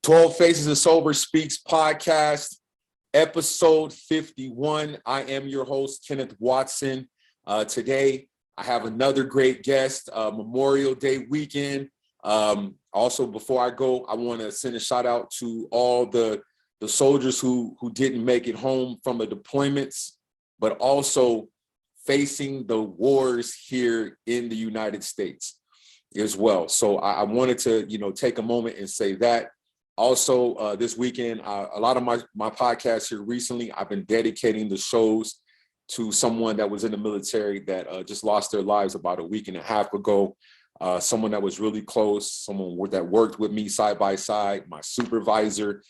12 Faces of Sober Speaks podcast, episode 51. I am your host, Kenneth Watson. Today, I have another great guest, Memorial Day weekend. Also, before I go, I want to send a shout out to all the soldiers who didn't make it home from the deployments, but also facing the wars here in the United States as well. So I wanted to, take a moment and say that. Also, this weekend, a lot of my podcasts here recently, I've been dedicating the shows to someone that was in the military that just lost their lives about a week and a half ago. Someone that was really close, someone that worked with me side by side, my supervisor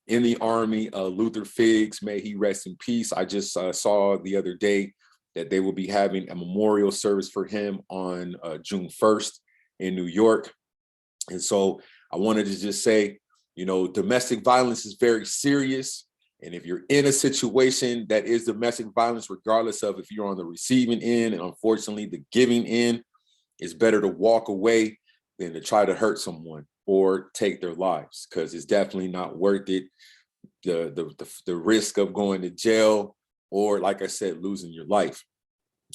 in the Army, Luther Figs, may he rest in peace. I just saw the other day that they will be having a memorial service for him on June 1st in New York. And so I wanted to just say, domestic violence is very serious. And if you're in a situation that is domestic violence, regardless of if you're on the receiving end, and unfortunately the giving end, it's better to walk away than to try to hurt someone or take their lives, because it's definitely not worth it. The risk of going to jail or, like I said, losing your life.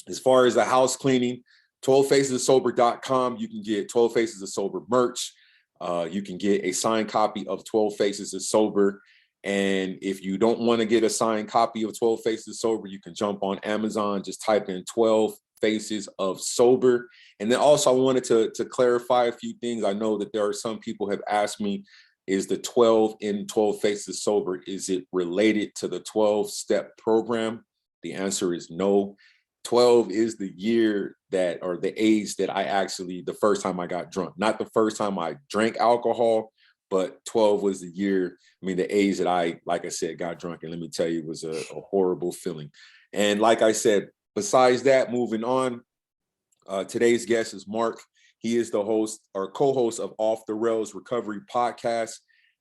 As far as the house cleaning, 12facesofsober.com, you can get 12 Faces of Sober merch. You can get a signed copy of 12 Faces of Sober. And if you don't want to get a signed copy of 12 Faces of Sober, you can jump on Amazon, just type in 12 Faces of Sober. And then also I wanted to clarify a few things. I know that there are some people who have asked me, is the 12 in 12 Faces Sober, is it related to the 12-step program? The answer is no. 12 is the year that, or the age that I actually, the first time I got drunk, not the first time I drank alcohol, but 12 was the year, the age that I, like I said, got drunk. And let me tell you, it was a horrible feeling. And like I said, besides that, moving on, today's guest is Mark. He is the host or co-host of Off the Rails Recovery Podcast.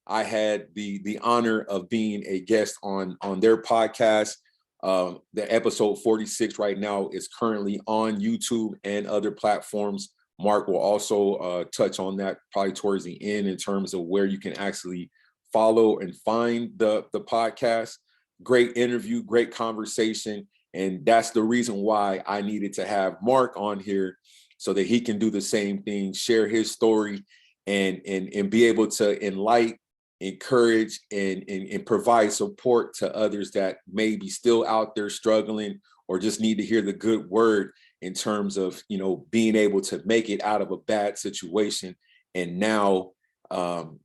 I had the honor of being a guest on their podcast. The episode 46 right now is currently on YouTube and other platforms. Mark will also touch on that probably towards the end in terms of where you can actually follow and find the podcast. Great interview, great conversation. And that's the reason why I needed to have Mark on here, so that he can do the same thing, share his story and be able to enlighten, encourage, and provide support to others that may be still out there struggling or just need to hear the good word in terms of, being able to make it out of a bad situation and now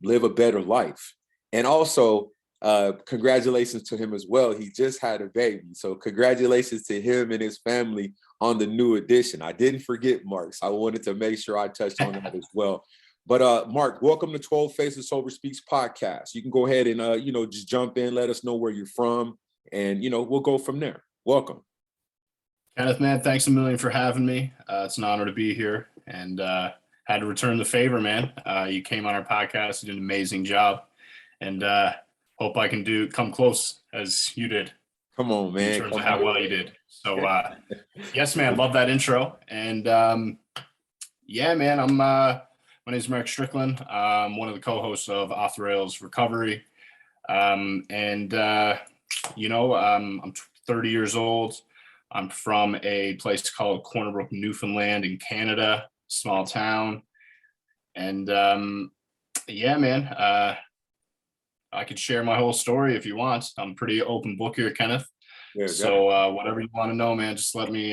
live a better life. And also, congratulations to him as well. He just had a baby. So congratulations to him and his family on the new addition. I didn't forget Mark, so I wanted to make sure I touched on that as well. But Mark, welcome to 12 Faces Sober Speaks podcast. You can go ahead and, just jump in, let us know where you're from, and, we'll go from there. Welcome. Kenneth, man, thanks a million for having me. It's an honor to be here, and had to return the favor, man. You came on our podcast, you did an amazing job, and hope I can come close as you did. Come on, man. In terms of how well you did. So, yes, man, love that intro. And yeah, man, my name is Mark Strickland. I'm one of the co-hosts of Off the Rails Recovery. I'm 30 years old. I'm from a place called Corner Brook, Newfoundland in Canada, small town. And yeah, man, I could share my whole story if you want. I'm a pretty open book here, Kenneth. Yeah, so whatever you want to know, man, just let me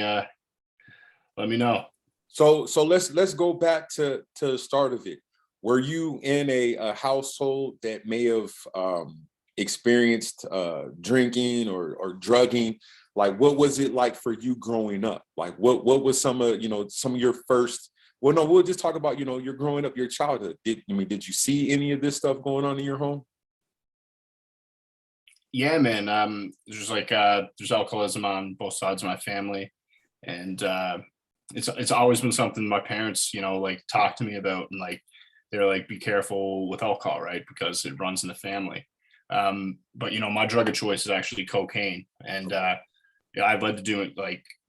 know. So let's go back to the start of it. Were you in a household that may have experienced drinking or drugging? Like, what was it like for you growing up? Like, what was some of your first? Well, no, we'll just talk about your growing up, your childhood. Did you see any of this stuff going on in your home? Yeah, man. There's alcoholism on both sides of my family, and it's always been something my parents, talk to me about, and they're like, be careful with alcohol, right? Because it runs in the family. But my drug of choice is actually cocaine, and I led to doing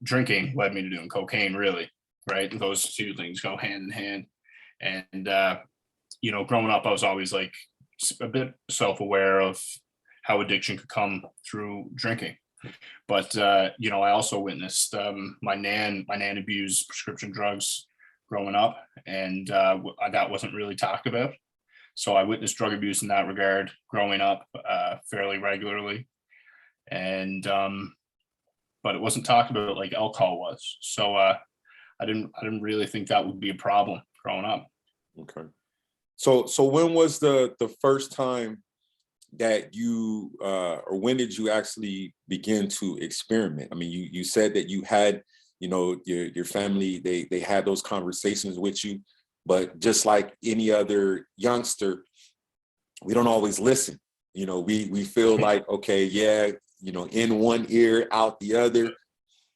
drinking led me to doing cocaine, really, right? And those two things go hand in hand. And growing up, I was always a bit self-aware of how addiction could come through drinking. But I also witnessed my nan abused prescription drugs growing up, and that wasn't really talked about. So I witnessed drug abuse in that regard growing up fairly regularly, and but it wasn't talked about like alcohol was. So I didn't really think that would be a problem growing up. Okay. So when was the first time that you or when did you actually begin to experiment? I mean, you said that you had, your family, they had those conversations with you, but just like any other youngster, we don't always listen. We feel like, okay, yeah, in one ear, out the other.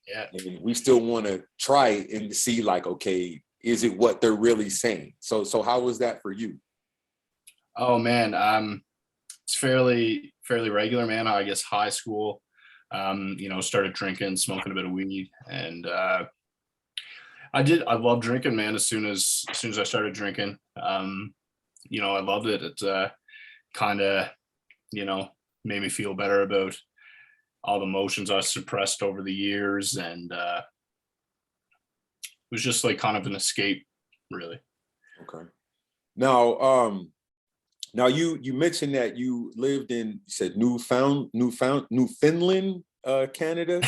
Yeah. And we still want to try it and see like, okay, is it what they're really saying? So how was that for you? Oh man, it's fairly regular, man. I guess high school, started drinking, smoking a bit of weed, and I love drinking, man. As soon as I started drinking, I loved it. It kind of, made me feel better about all the emotions I suppressed over the years, and it was just like kind of an escape, really. Okay. Now you mentioned that you lived in, you said Newfoundland, Canada.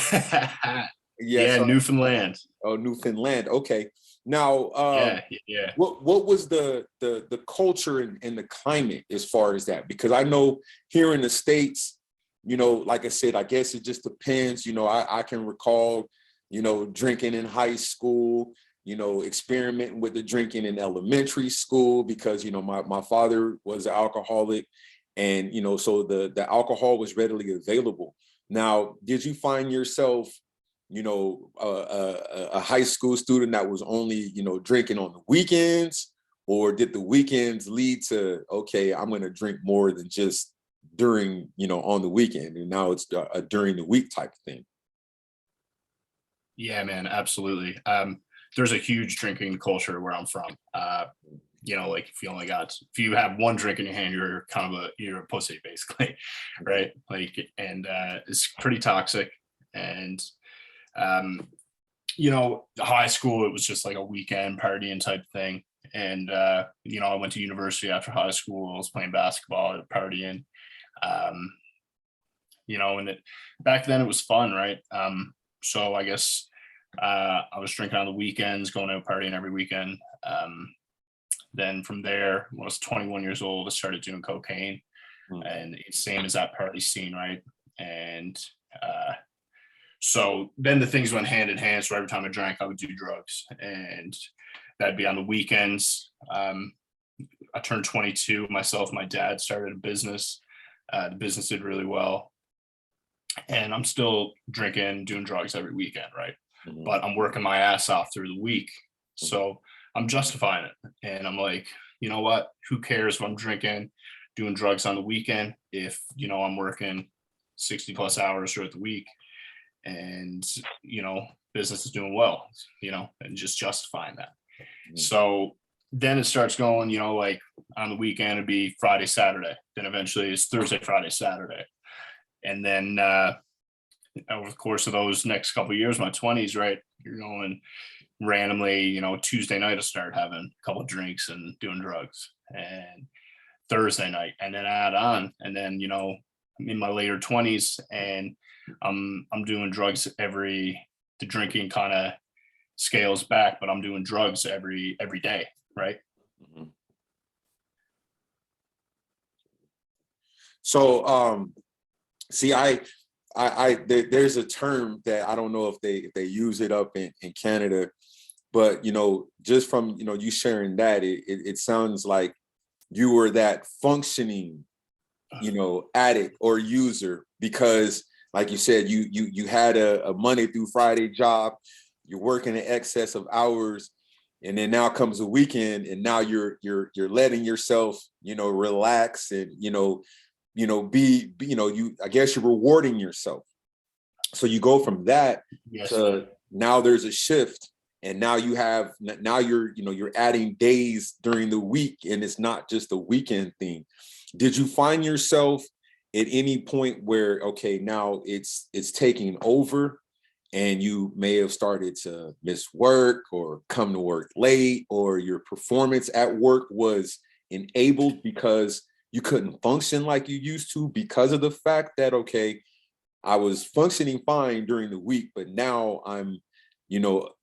Yes. Yeah, Newfoundland. Oh, Newfoundland. Okay. Now, Yeah. what was the culture and the climate as far as that? Because I know here in the States, like I said, I guess it just depends. I can recall, drinking in high school, experimenting with the drinking in elementary school because, my father was an alcoholic, and, so the alcohol was readily available. Now, did you find yourself, a high school student that was only, drinking on the weekends, or did the weekends lead to, okay, I'm going to drink more than just during, on the weekend, and now it's a during the week type of thing? Yeah, man, absolutely. There's a huge drinking culture where I'm from. Like if you have one drink in your hand, you're a pussy basically, right? Like, and it's pretty toxic. And high school, it was just like a weekend partying type thing. And I went to university after high school. I was playing basketball, partying. And back then it was fun, right? So I guess I was drinking on the weekends, going out partying every weekend. Then from there, when I was 21 years old, I started doing cocaine, and it's same as that party scene, right? And so then the things went hand in hand. So every time I drank, I would do drugs, and that'd be on the weekends. I turned 22 myself. My dad started a business. The business did really well, and I'm still drinking, doing drugs every weekend, right? Mhm. But I'm working my ass off through the week. So I'm justifying it. And I'm like, you know what? Who cares if I'm drinking, doing drugs on the weekend if, I'm working 60 plus hours throughout the week, and, business is doing well, and just justifying that. Mhm. So then it starts going, like on the weekend it'd be Friday, Saturday. Then eventually it's Thursday, Friday, Saturday. And then over the course of those next couple of years, my 20s, right, you're going randomly, Tuesday night I start having a couple of drinks and doing drugs, and Thursday night, and then add on, and then I'm in my later 20s, and I'm doing drugs the drinking kind of scales back, but I'm doing drugs every day, right? Mhm. So see, there's a term that I don't know if they use it up in Canada, but just from you sharing that, it sounds like you were that functioning addict or user, because like you said, you had a Monday through Friday job, you're working in excess of hours, and then now comes a weekend, and now you're letting yourself relax, and be I guess you're rewarding yourself. So you go from that Yes. to now there's a shift and now you're adding days during the week, and it's not just a weekend thing. Did you find yourself at any point where, okay, now it's taking over, and you may have started to miss work or come to work late, or your performance at work was enabled because you couldn't function like you used to because of the fact that, okay, I was functioning fine during the week, but now I'm,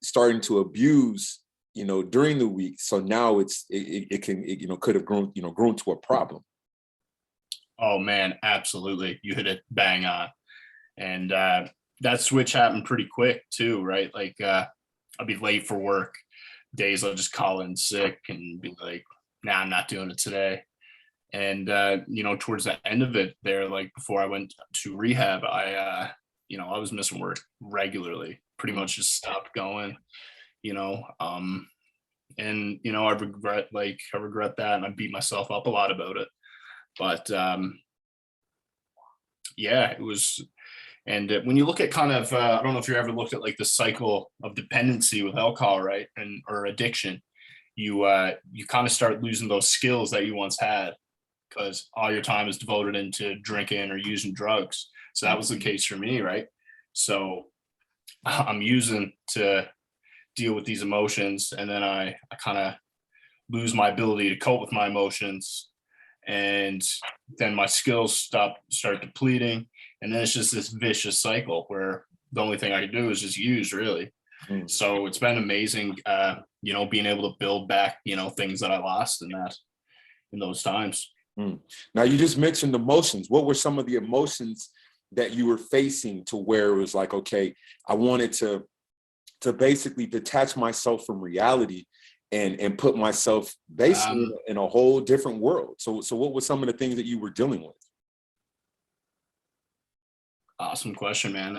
starting to abuse, during the week. So now it could have grown to a problem. Oh man, absolutely. You hit it bang on. And that switch happened pretty quick too, right? Like I'll be late for work. Days I'll just call in sick and be like, nah, I'm not doing it today. And towards the end of it there, like before I went to rehab, I was missing work regularly, pretty much just stopped going, and I regret that, and I beat myself up a lot about it. But yeah, it was. And when you look at kind of, I don't know if you ever looked at like the cycle of dependency with alcohol, right, or addiction, you kind of start losing those skills that you once had because all your time is devoted into drinking or using drugs. So that was the case for me, right? So I'm using to deal with these emotions, and then I kind of lose my ability to cope with my emotions, and then my skills start depleting, and then it's just this vicious cycle where the only thing I can do is just use, really. So it's been amazing, being able to build back, things that I lost in those times. Now, you just mentioned emotions. What were some of the emotions that you were facing to where it was like, okay, I wanted to basically detach myself from reality and put myself basically in a whole different world. So what were some of the things that you were dealing with? Awesome question, man.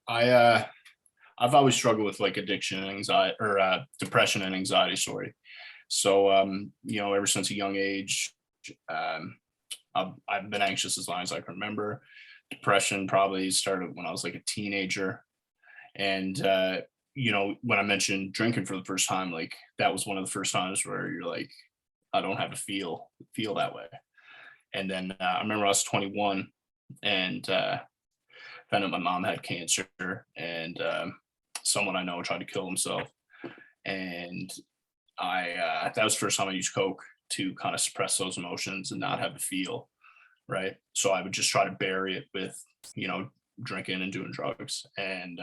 I've always struggled with like addiction and anxiety, or depression and anxiety, sorry. So ever since a young age, I've been anxious as long as I can remember. Depression probably started when I was like a teenager. And when I mentioned drinking for the first time, like that was one of the first times where you're like, I don't have to feel that way. And then I remember I was 21 and found out my mom had cancer, and someone I know tried to kill himself. And that was the first time I used coke to kind of suppress those emotions and not have to feel, right? So I would just try to bury it with, drinking and doing drugs. And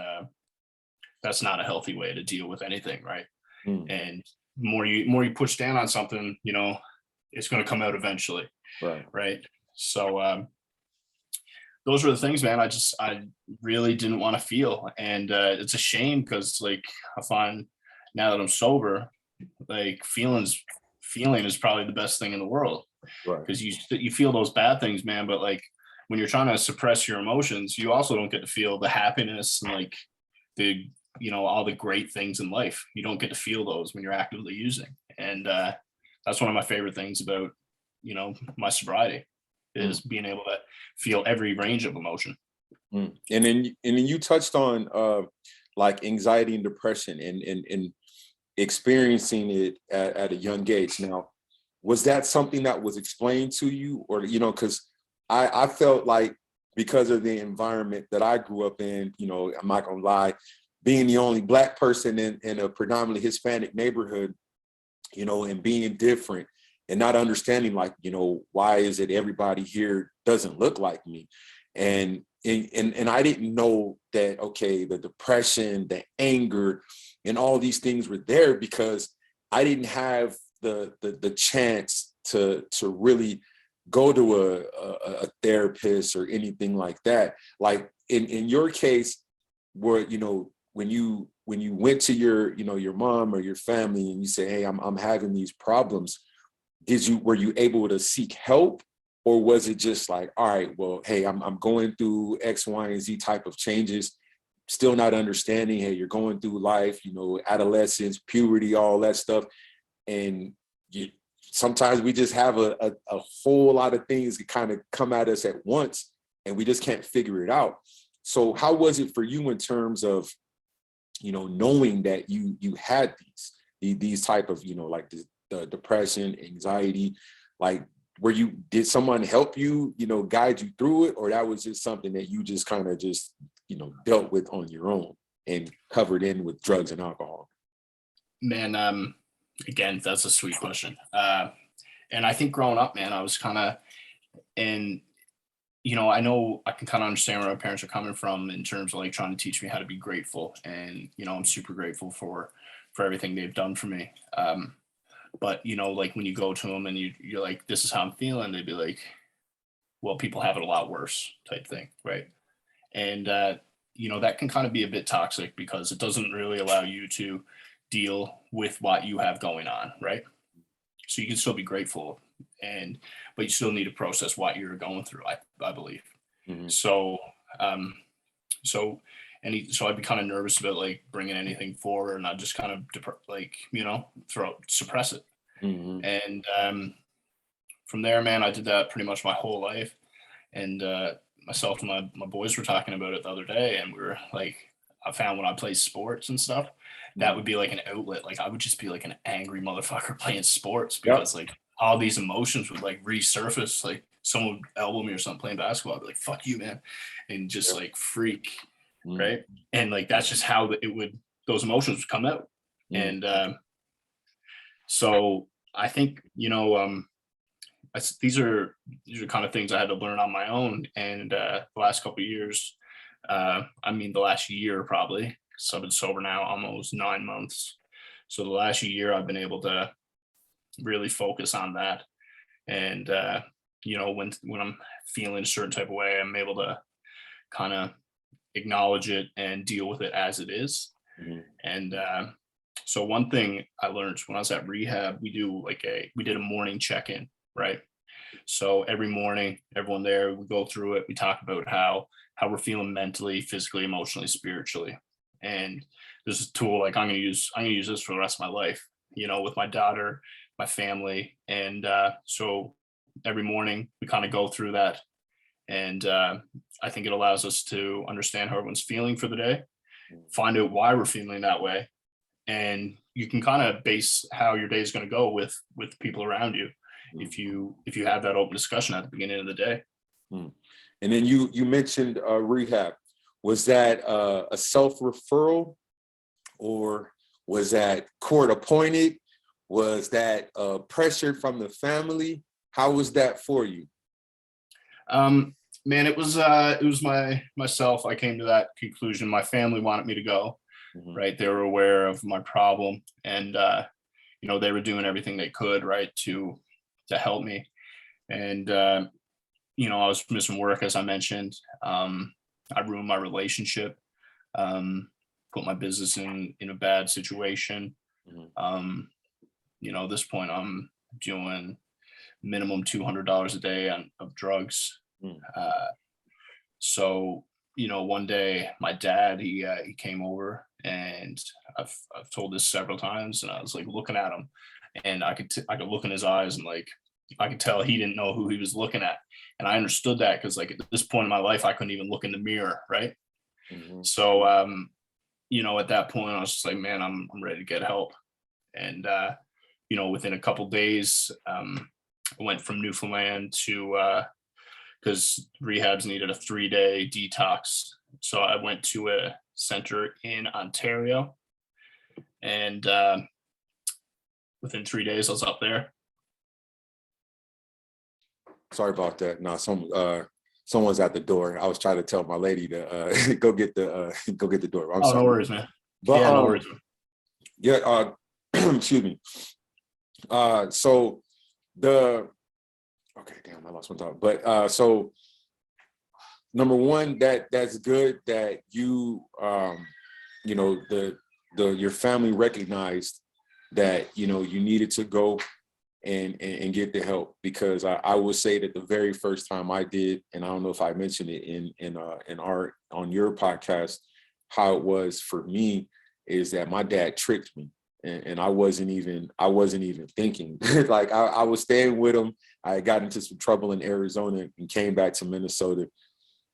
that's not a healthy way to deal with anything, right? And more you push down on something, it's going to come out eventually. Right. So those were the things, man. I really didn't want to feel. And it's a shame because like I find now that I'm sober, like feeling is probably the best thing in the world, because you feel those bad things, man. But like when you're trying to suppress your emotions, you also don't get to feel the happiness and like the all the great things in life. You don't get to feel those when you're actively using. And that's one of my favorite things about my sobriety is being able to feel every range of emotion. And then you touched on like anxiety and depression and experiencing it at a young age. Now, was that something that was explained to you, or because I felt like because of the environment that I grew up in, I'm not gonna lie, being the only Black person in a predominantly Hispanic neighborhood, and being different and not understanding, like, why is it everybody here doesn't look like me? And I didn't know that, okay, the depression, the anger, and all these things were there because I didn't have the chance to really go to a therapist or anything like that. Like in your case, where when you went to your mom or your family and you say, hey, I'm having these problems, were you able to seek help, or was it just like, all right, well, hey, I'm going through X, Y, and Z type of changes, still not understanding, hey, you're going through life, adolescence, puberty, all that stuff, and sometimes we just have a whole lot of things that kind of come at us at once, and we just can't figure it out. So how was it for you in terms of knowing that you had these type of, like the depression, anxiety, like did someone help you, guide you through it, or that was just something that you just kind of just, dealt with on your own and covered in with drugs and alcohol? Man, again, that's a sweet question. And I think growing up, man, I was kind of, and I know I can kind of understand where my parents are coming from in terms of like trying to teach me how to be grateful, and I'm super grateful for everything they've done for me. But like when you go to them and you're like, this is how I'm feeling, they'd be like, well, people have it a lot worse, type thing, right? And that can kind of be a bit toxic because it doesn't really allow you to deal with what you have going on, right? So you can still be grateful, but you still need to process what you're going through, I believe. Mm-hmm. So so I'd be kind of nervous about like bringing anything forward, and I'd just kind of suppress it. Mm-hmm. And from there, man, I did that pretty much my whole life. And myself and my boys were talking about it the other day, and we were like, I found when I play sports and stuff, that would be like an outlet. Like I would just be like an angry motherfucker playing sports because like all these emotions would like resurface. Like someone would elbow me or something playing basketball, I'd be like, fuck you, man. And just like freak. Right. And like, that's just how those emotions would come out. And so I think, these are kind of things I had to learn on my own. And the last couple of years, the last year probably, because I've been sober now almost 9 months. So the last year I've been able to really focus on that. And, when I'm feeling a certain type of way, I'm able to kind of acknowledge it and deal with it as it is. Mm-hmm. And so one thing I learned when I was at rehab, we did a morning check-in, right? So every morning, everyone there, we go through it. We talk about how we're feeling mentally, physically, emotionally, spiritually. And this is a tool like I'm gonna use this for the rest of my life, with my daughter, my family. And so every morning we kind of go through that. And I think it allows us to understand how everyone's feeling for the day, find out why we're feeling that way. And you can kind of base how your day is going to go with people around you if you have that open discussion at the beginning of the day. And then you mentioned rehab. Was that a self-referral, or was that court appointed? Was that pressure from the family? How was that for you? Man, it was myself. I came to that conclusion. My family wanted me to go. Mm-hmm. Right. They were aware of my problem, and they were doing everything they could, right, to help me. And I was missing work, as I mentioned. I ruined my relationship, put my business in a bad situation. Mm-hmm. At this point I'm doing minimum $200 a day of drugs. So one day my dad, he came over, and I've told this several times, and I was like looking at him, and I could look in his eyes, and like I could tell he didn't know who he was looking at. And I understood that because like at this point in my life I couldn't even look in the mirror, right? Mm-hmm. So at that point I was just like, man, I'm ready to get help. And within a couple days, I went from Newfoundland to because rehabs needed a 3-day detox. So I went to a center in Ontario, and within 3 days I was up there. Sorry about that. No, someone's at the door. I was trying to tell my lady to go get the door. I'm sorry. No worries, man. But, no worries. Yeah. Excuse me. So okay, damn, I lost my thought. But so number one, that's good that you your family recognized that you needed to go and get the help, because I will say that the very first time I did, and I don't know if I mentioned it on your podcast, how it was for me is that my dad tricked me. And I wasn't even thinking. Like I was staying with him. I got into some trouble in Arizona and came back to Minnesota.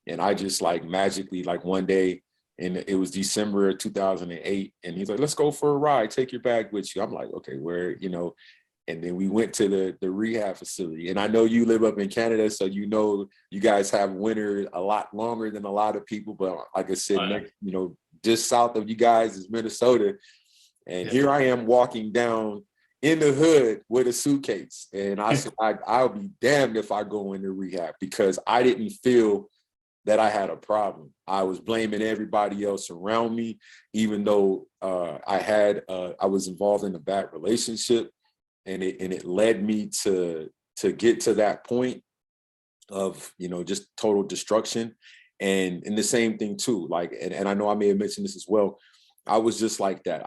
And I just like magically, like one day, And it was December of 2008. And he's like, let's go for a ride. Take your bag with you. I'm like, okay, where, and then we went to the rehab facility. And I know you live up in Canada, so you guys have winter a lot longer than a lot of people. But like I said, just south of you guys is Minnesota. And here I am walking down in the hood with a suitcase. And I said, I'll be damned if I go into rehab, because I didn't feel that I had a problem. I was blaming everybody else around me, even though I was involved in a bad relationship, and it led me to get to that point of just total destruction. And the same thing too, like, and I know I may have mentioned this as well. I was just like that.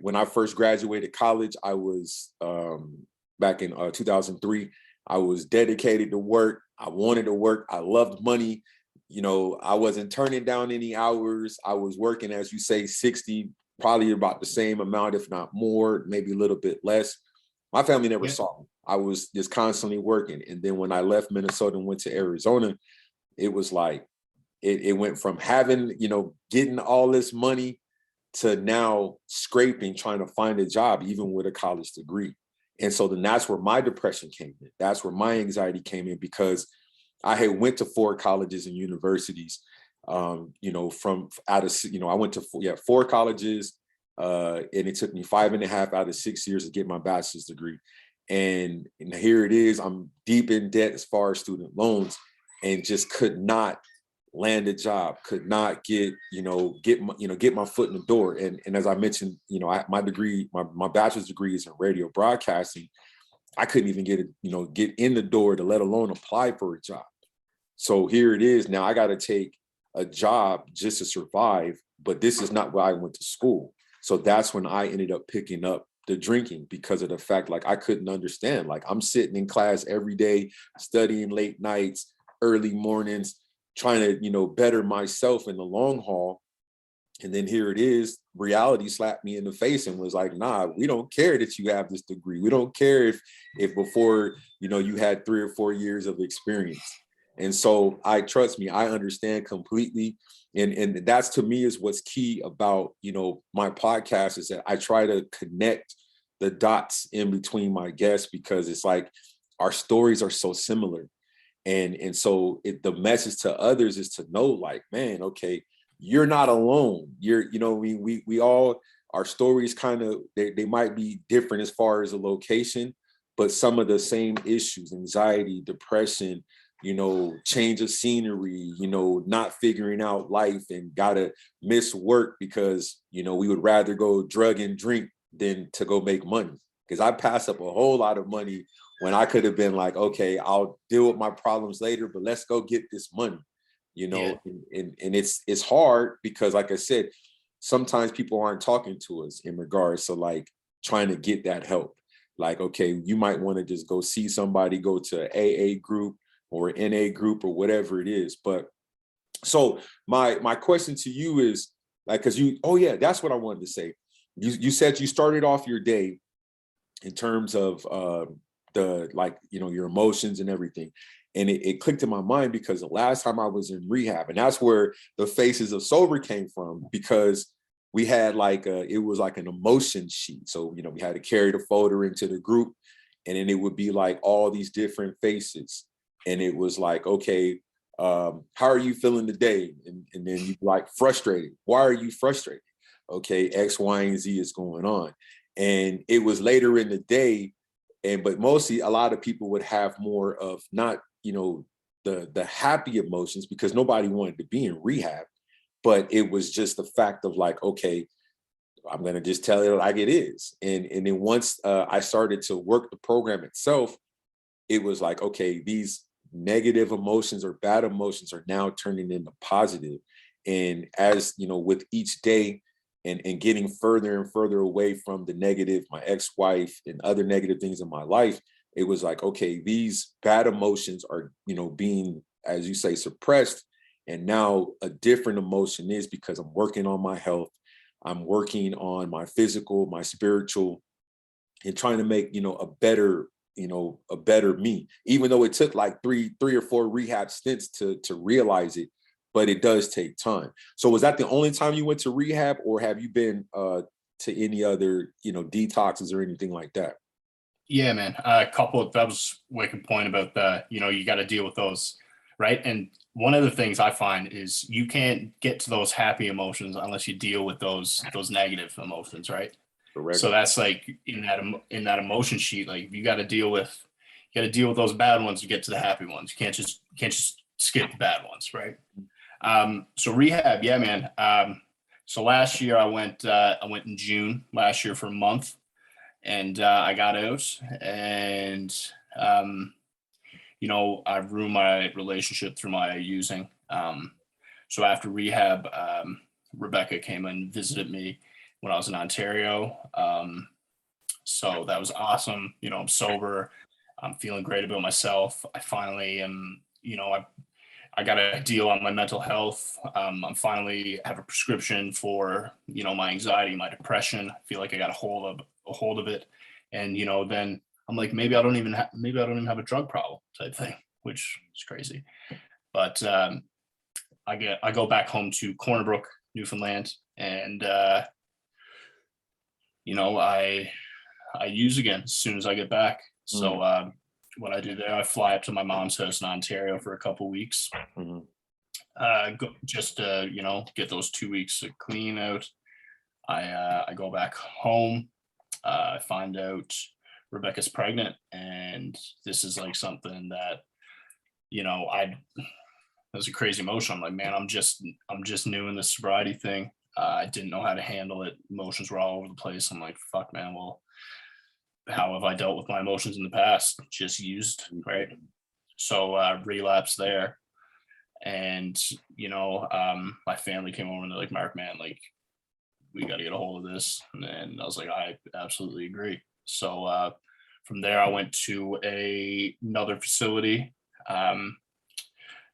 When I first graduated college, I was back in 2003. I was dedicated to work. I wanted to work. I loved money. I wasn't turning down any hours. I was working, as you say, 60, probably about the same amount, if not more, maybe a little bit less. My family never saw me. I was just constantly working. And then when I left Minnesota and went to Arizona, it was like, it went from having, getting all this money to now scraping, trying to find a job, even with a college degree. And so then that's where my depression came in. That's where my anxiety came in, because I had went to 4 colleges and universities, from out of, I went to 4 colleges, and it took me 5.5 out of 6 years to get my bachelor's degree. And here it is, I'm deep in debt as far as student loans, and just could not land a job, could not get my foot in the door. And as I mentioned, my degree, my bachelor's degree is in radio broadcasting. I couldn't even get in the door, to let alone apply for a job. So here it is. Now I got to take a job just to survive, but this is not where I went to school. So that's when I ended up picking up the drinking, because of the fact, like, I couldn't understand. Like, I'm sitting in class every day, studying late nights, early mornings, trying to, better myself in the long haul. And then here it is, reality slapped me in the face and was like, nah, we don't care that you have this degree. We don't care if before, you had 3 or 4 years of experience. And so I understand completely. And that's, to me, is what's key about, my podcast, is that I try to connect the dots in between my guests, because it's like our stories are so similar. And so the message to others is to know, like, man, okay, you're not alone. We all, our stories kind of, they might be different as far as a location, but some of the same issues, anxiety, depression, change of scenery, not figuring out life, and gotta miss work because, we would rather go drug and drink than to go make money. Because I pass up a whole lot of money when I could have been like, okay, I'll deal with my problems later, but let's go get this money, and it's hard, because, like I said, sometimes people aren't talking to us in regards to, like, trying to get that help. Like, okay, you might want to just go see somebody, go to an AA group or NA group or whatever it is. But so my question to you is, like, because that's what I wanted to say. You said you started off your day in terms of your emotions and everything. And it clicked in my mind, because the last time I was in rehab, and that's where the Faces of Sober came from, because we had it was like an emotion sheet. So, we had to carry the folder into the group, and then it would be like all these different faces. And it was like, okay, how are you feeling today? And then you like, frustrated. Why are you frustrated? Okay, X, Y, and Z is going on. And it was later in the day, but mostly a lot of people would have more of not, the happy emotions, because nobody wanted to be in rehab, but it was just the fact of like, okay, I'm going to just tell it like it is. And then once I started to work the program itself, it was like, okay, these negative emotions or bad emotions are now turning into positive. And as, with each day, and getting further and further away from the negative, my ex-wife and other negative things in my life, it was like, okay, these bad emotions are, being, as you say, suppressed. And now a different emotion is, because I'm working on my health. I'm working on my physical, my spiritual, and trying to make, a better me, even though it took like three or four rehab stints to realize it. but it does take time. So was that the only time you went to rehab, or have you been to any other, detoxes or anything like that? Yeah, man. A couple of that was wicked point about the, you got to deal with those, right? And one of the things I find is you can't get to those happy emotions unless you deal with those negative emotions, right? Correct. So that's like in that emotion sheet, like you got to deal with those bad ones to get to the happy ones. You can't just skip the bad ones, right? So rehab, yeah, man. So last year I went in June last year for a month, and I got out, and I ruined my relationship through my using. So after rehab, Rebecca came and visited me when I was in Ontario. So that was awesome. I'm sober. I'm feeling great about myself. I finally am, I got a deal on my mental health. I'm finally have a prescription for, my anxiety, my depression. I feel like I got a hold of it. And, then I'm like, maybe I don't even have a drug problem type thing, which is crazy. But I go back home to Corner Brook, Newfoundland, and I use again as soon as I get back. So what I do there, I fly up to my mom's house in Ontario for a couple weeks, Mhm. just to get those 2 weeks of clean out. I go back home. I find out Rebecca's pregnant, and this is like something that I it was a crazy emotion. I'm like, man, I'm just new in this sobriety thing. I didn't know how to handle it. Emotions were all over the place. I'm like, fuck, man. Well, how have I dealt with my emotions in the past? Just used, right? So relapse there, and my family came over and they're like, Mark, man, like we got to get a hold of this, and I was like, I absolutely agree. So from there, I went to another facility. Um,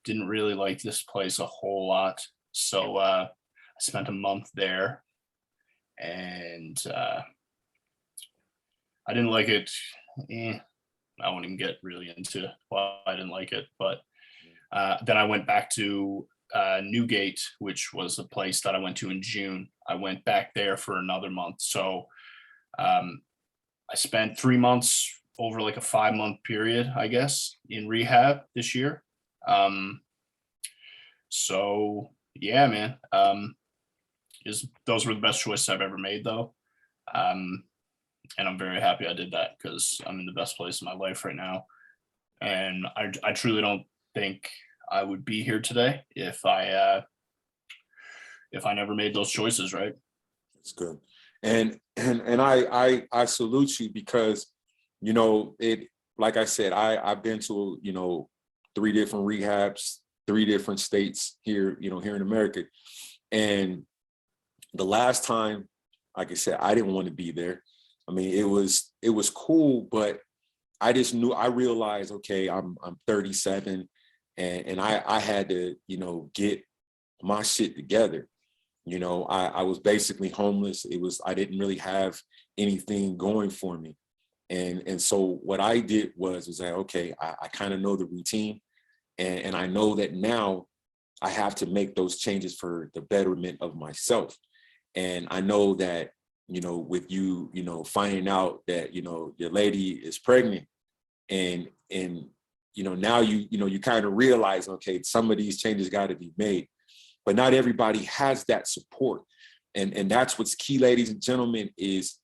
didn't really like this place a whole lot, so I spent a month there, and I didn't like it. I won't even get really into why I didn't like it, but then I went back to Newgate, which was the place that I went to in June. I went back there for another month. So I spent 3 months over like a 5-month period, I guess, in rehab this year. So yeah, man. Those were the best choices I've ever made, though. Um, and I'm very happy I did that because I'm in the best place in my life right now. And I truly don't think I would be here today if I never made those choices, right? That's good. And I salute you because, it, like I said, I've been to, 3 different rehabs, 3 different states here, here in America. And the last time, like I said, I didn't want to be there. I mean, it was cool, but I realized, okay, I'm 37, and I had to, get my shit together. I was basically homeless. I didn't really have anything going for me. And so what I did was like, okay, I kind of know the routine, and I know that now I have to make those changes for the betterment of myself. And I know that, with you, finding out that, your lady is pregnant, and now you kind of realize, okay, some of these changes got to be made, but not everybody has that support. And that's what's key, ladies and gentlemen, is,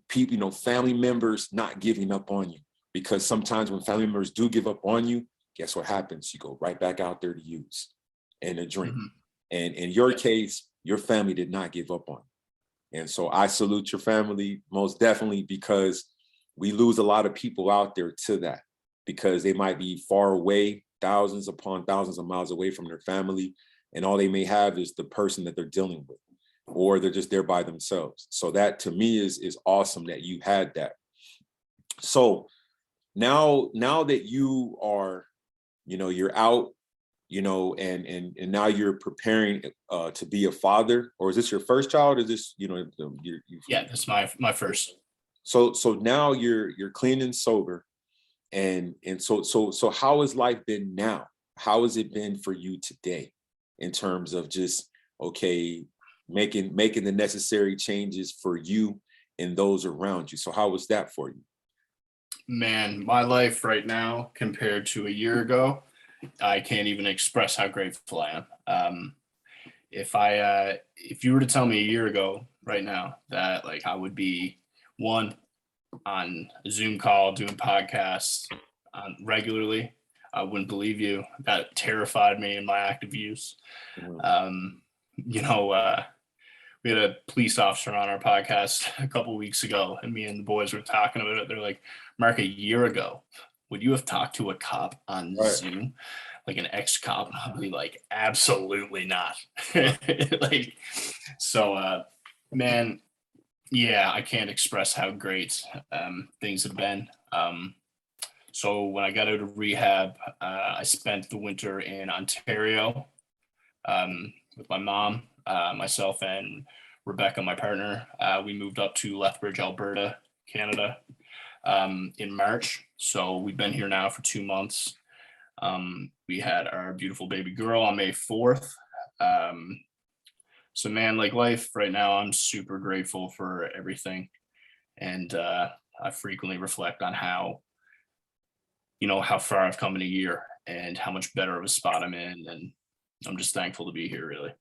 people, family members not giving up on you. Because sometimes when family members do give up on you, guess what happens? You go right back out there to use and to drink. Mm-hmm. And in your case, your family did not give up on you. And so I salute your family most definitely, because we lose a lot of people out there to that, because they might be far away, thousands upon thousands of miles away from their family, and all they may have is the person that they're dealing with, or they're just there by themselves. So that to me is awesome that you had that. So now that you are, you're out, and now you're preparing to be a father, or is this your first child? Or is this, Yeah, that's my first. So now you're clean and sober, and so how has life been now? how has it been for you today in terms of just, okay, making the necessary changes for you and those around you? So how was that for you? Man, my life right now compared to a year ago, I can't even express how grateful I am. If you were to tell me a year ago right now that like I would be one on a Zoom call doing podcasts regularly, I wouldn't believe you. That terrified me in my active use. Mhm. You know, we had a police officer on our podcast a couple weeks ago, and me and the boys were talking about it. They're like, Mark, a year ago, would you have talked to a cop on Right. Zoom, like an ex-cop? I'd be like, absolutely not. Like, so, man, yeah, I can't express how great things have been. So when I got out of rehab, I spent the winter in Ontario with my mom, myself, and Rebecca, my partner. We moved up to Lethbridge, Alberta, Canada in March. So we've been here now for 2 months. We had our beautiful baby girl on May 4th. So man, like life right now, I'm super grateful for everything. And I frequently reflect on how, how far I've come in a year and how much better of a spot I'm in. And I'm just thankful to be here, really.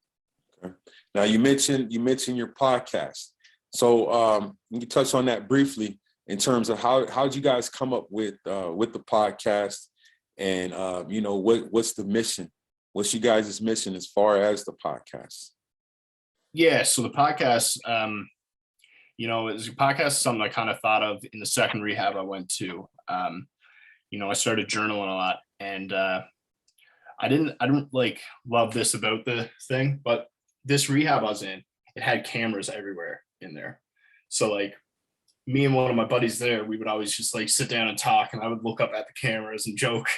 Okay. Now you mentioned your podcast. So you can touch on that briefly in terms of how'd you guys come up with the podcast, and what's the mission? What's you guys' mission as far as the podcast? Yeah, so the podcast, is a podcast something I kind of thought of in the second rehab I went to. I started journaling a lot, and I didn't like love this about the thing, but this rehab I was in, it had cameras everywhere in there. So like me and one of my buddies there, we would always just like sit down and talk, and I would look up at the cameras and joke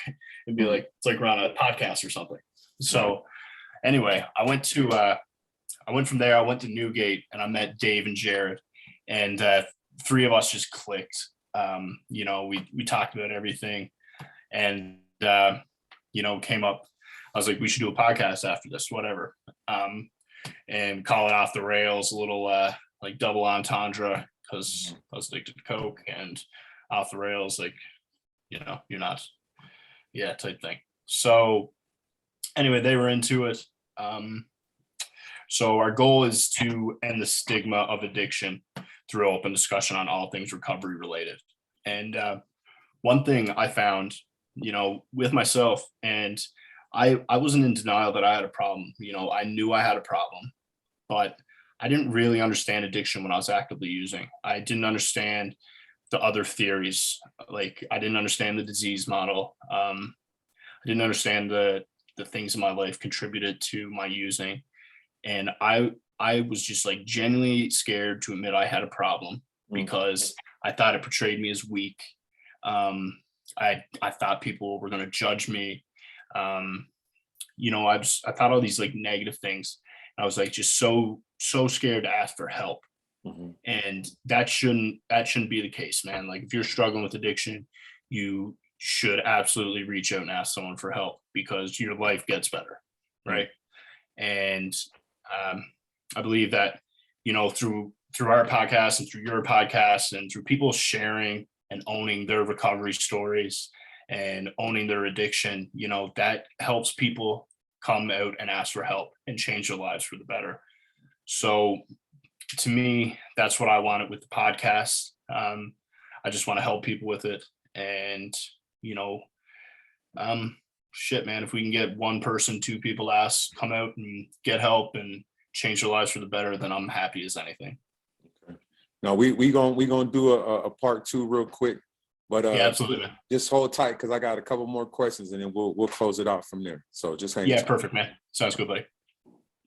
and be like, it's like we're on a podcast or something. So anyway, I went from there, I went to Newgate, and I met Dave and Jared, and three of us just clicked. We talked about everything, and came up. I was like, we should do a podcast after this, whatever. And call it Off the Rails, a little like double entendre, because I was addicted to coke, and off the rails, like, you're not, yeah, type thing. So anyway, they were into it. So our goal is to end the stigma of addiction through open discussion on all things recovery related. And one thing I found, with myself, and I wasn't in denial that I had a problem. I knew I had a problem, but I didn't really understand addiction when I was actively using. I didn't understand the other theories. Like I didn't understand the disease model. I didn't understand the things in my life contributed to my using. And I was just like genuinely scared to admit I had a problem because I thought it portrayed me as weak. I thought people were going to judge me. I thought all these like negative things. I was like just so scared to ask for help. And that shouldn't be the case, man. Like if you're struggling with addiction, you should absolutely reach out and ask someone for help because your life gets better, right? And I believe that through our podcast and through your podcast and through people sharing and owning their recovery stories and owning their addiction, that helps people come out and ask for help and change their lives for the better. So to me, that's what I wanted with the podcast. I just want to help people with it. And, shit, man, if we can get one person, two people come out and get help and change their lives for the better, then I'm happy as anything. Okay. Now we gonna do a part two real quick, but yeah, absolutely, man. Just hold tight because I got a couple more questions and then we'll close it out from there. So just hang. Yeah, perfect, man. Sounds good, buddy.